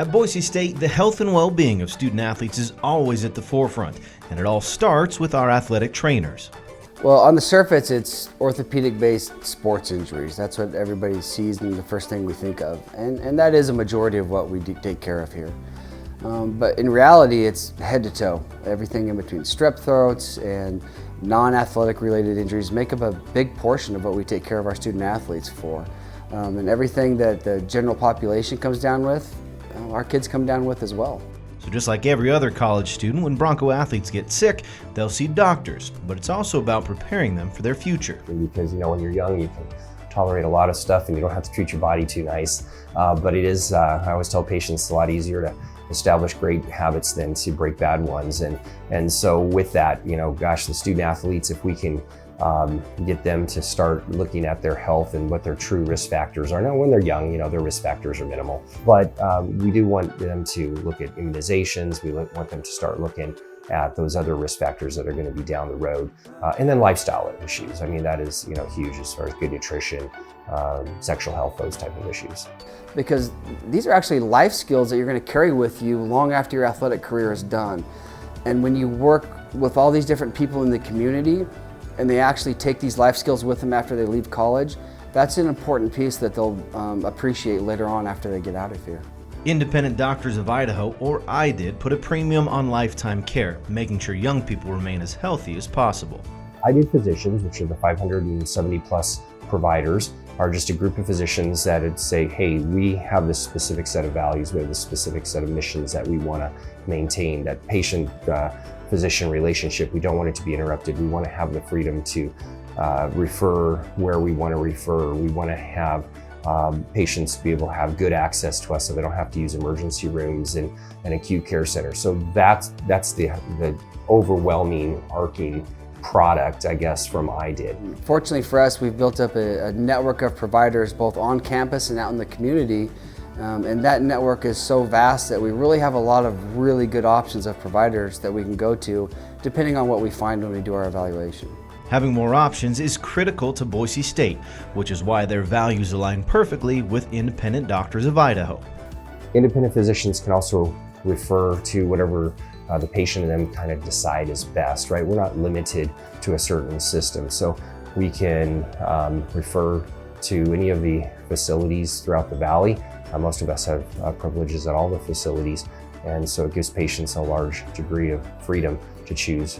At Boise State, the health and well-being of student athletes is always at the forefront, and it all starts with our athletic trainers. Well, on the surface, it's orthopedic-based sports injuries. That's what everybody sees and the first thing we think of. And that is a majority of what we take care of here. But in reality, it's head to toe. Everything in between strep throats and non-athletic related injuries make up a big portion of what we take care of our student athletes for. And everything that the general population comes down with, our kids come down with as well. So just like every other college student, when Bronco athletes get sick, they'll see doctors, but it's also about preparing them for their future. Because when you're young, you can tolerate a lot of stuff and you don't have to treat your body too nice. But it is, I always tell patients, it's a lot easier to establish great habits than to break bad ones. And so with that, gosh, the student athletes, if we can get them to start looking at their health and what their true risk factors are. Now, when they're young, their risk factors are minimal, but we do want them to look at immunizations. We want them to start looking at those other risk factors that are going to be down the road. And then lifestyle issues. I mean, that is, huge as far as good nutrition, sexual health, those type of issues. Because these are actually life skills that you're going to carry with you long after your athletic career is done. And when you work with all these different people in the community, and they actually take these life skills with them after they leave college, that's an important piece that they'll appreciate later on after they get out of here. Independent Doctors of Idaho, or IDID, put a premium on lifetime care, making sure young people remain as healthy as possible. IDID physicians, which are the 570 plus providers, are just a group of physicians that would say, hey, we have this specific set of values, we have this specific set of missions that we want to maintain, that patient-physician relationship, we don't want it to be interrupted. We want to have the freedom to refer where we want to refer. We want to have patients be able to have good access to us so they don't have to use emergency rooms and acute care centers. So that's the overwhelming arcing product, I guess, from IDID. Fortunately for us, we've built up a network of providers both on campus and out in the community. And that network is so vast that we really have a lot of really good options of providers that we can go to depending on what we find when we do our evaluation. Having more options is critical to Boise State, which is why their values align perfectly with Independent Doctors of Idaho. Independent physicians can also refer to whatever the patient and them kind of decide is best, right? We're not limited to a certain system. So we can refer to any of the facilities throughout the valley. Most of us have privileges at all the facilities, and so it gives patients a large degree of freedom to choose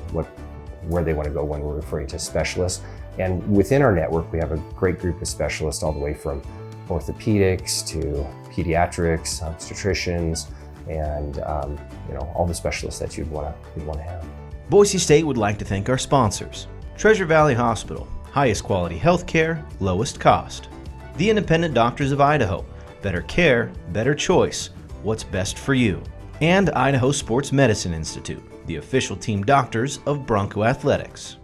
where they want to go when we're referring to specialists. And within our network, we have a great group of specialists all the way from orthopedics to pediatrics, obstetricians, and all the specialists that you'd want to have. Boise State would like to thank our sponsors: Treasure Valley Hospital, highest quality health care, lowest cost; the Independent Doctors of Idaho, better care, better choice, what's best for you; and Idaho Sports Medicine Institute, the official team doctors of Bronco Athletics.